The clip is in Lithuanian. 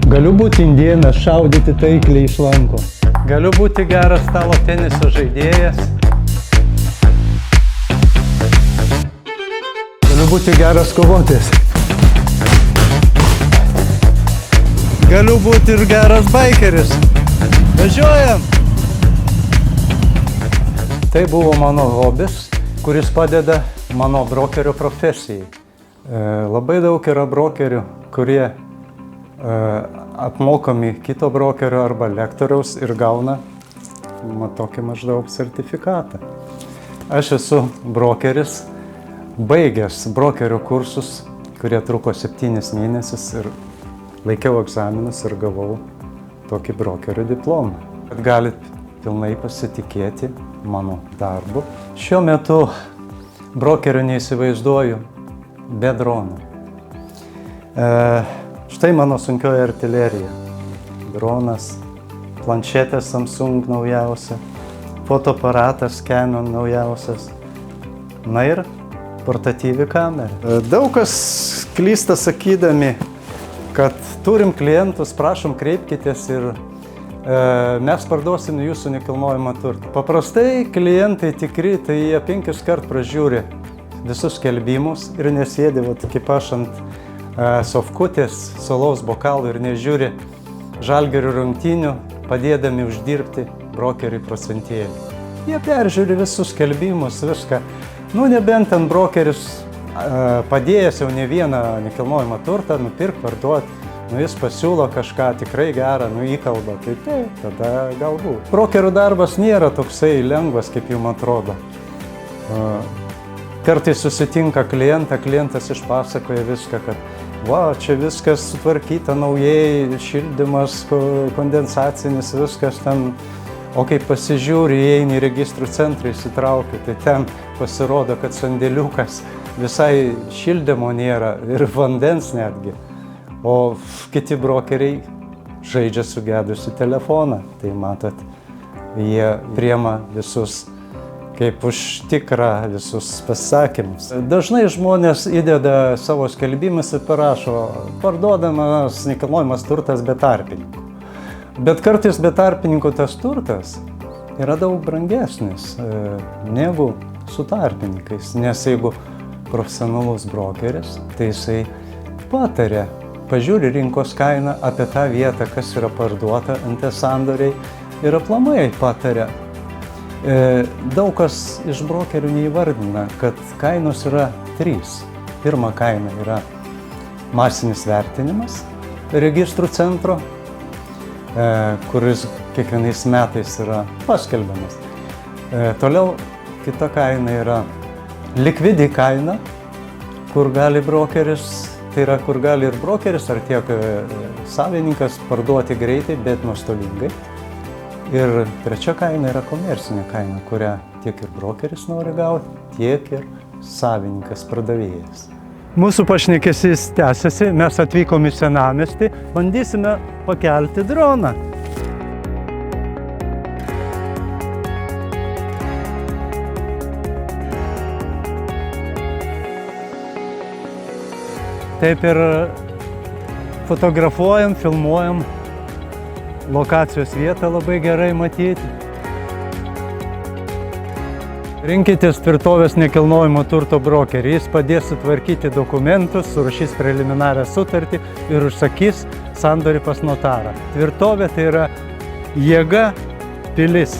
Galiu būti indėnas, šaudyti taikliai iš lanko. Galiu būti geras stalo teniso žaidėjas. Galiu būti geras kovotojas. Galiu būti ir geras baikeris. Važiuojam! Tai buvo mano hobis, kuris padeda mano brokerio profesijai. Labai daug yra brokerių, kurie apmokomi kito brokerio arba lektoriaus ir gauna tokį maždaug sertifikatą. Aš esu brokeris, baigęs brokerio kursus, kurie truko 7 mėnesius ir laikiau egzaminus ir gavau tokį brokerio diplomą. Kad galit pilnai pasitikėti mano darbu. Šiuo metu brokerio neįsivaizduoju be dronų. Štai mano sunkioji artilerija. Dronas, planšetė Samsung naujausia, fotoaparatas Canon naujausias. Na ir portatyvi kamera. Daug kas klysta sakydami, kad turim klientus, prašom kreipkitės ir mes parduosim jūsų nekilnojamą turtą. Paprastai klientai tikri, tai jie 5 kart pražiūri visus skelbimus ir nesėdi kaip aš ant sofkutės, solaus bokalo ir nežiūri žalgirio rungtynių, padėdami uždirbti brokeriui procentėlį. Jie peržiūri visus skelbimus, viską. Nebent ten brokeris padėjęs jau ne vieną nekilnojamą turtą, nupirk, parduot, jis pasiūlo kažką tikrai gerą, įkalba, tai taip, tada galbūt. Brokerių darbas nėra toksai lengvas, kaip jums atrodo. Kartais susitinka klientas išpasakoja viską, kad čia viskas sutvarkyta naujai, šildymas, kondensacinis, viskas ten. O kai pasižiūri, įeini į registrų centrą, įsitrauki, tai ten pasirodo, kad sandėliukas visai šildymo nėra ir vandens netgi. O kiti brokeriai žaidžia sugedusi telefoną. Tai matot, jie priema visus kaip už tikrą visus pasakymus. Dažnai žmonės įdeda savo skelbimus ir parašo, parduodamas nekilnojamas turtas be tarpininkų. Bet kartais be tarpininkų tas turtas yra daug brangesnis negu su tarpininkais. Nes jeigu profesionalus brokeris, tai jisai pataria, pažiūri rinkos kainą apie tą vietą, kas yra parduota ant sandoriai ir aplamai pataria. Daug kas iš brokerių neįvardina, kad kainos yra 3. Pirma kaina yra masinis vertinimas registrų centro, kuris kiekvienais metais yra paskelbiamas. Toliau kita kaina yra likvidi kaina, kur gali brokeris, tai yra kur gali ir brokeris ar tiek savininkas parduoti greitai, bet nuostolingai. Ir trečia kaina yra komercinė kaina, kurią tiek ir brokeris nori gauti, tiek ir savininkas, pardavėjas. Mūsų pašnekesys tęsiasi, mes atvykom į senamiestį, bandysime pakelti droną. Taip ir fotografuojam, filmuojam. Lokacijos vietą labai gerai matyti. Rinkitės Tvirtovės nekilnojamo turto brokerį. Jis padės sutvarkyti dokumentus, surašys preliminarią sutartį ir užsakys sandorį pas notarą. Tvirtovė tai yra jėga, pilis.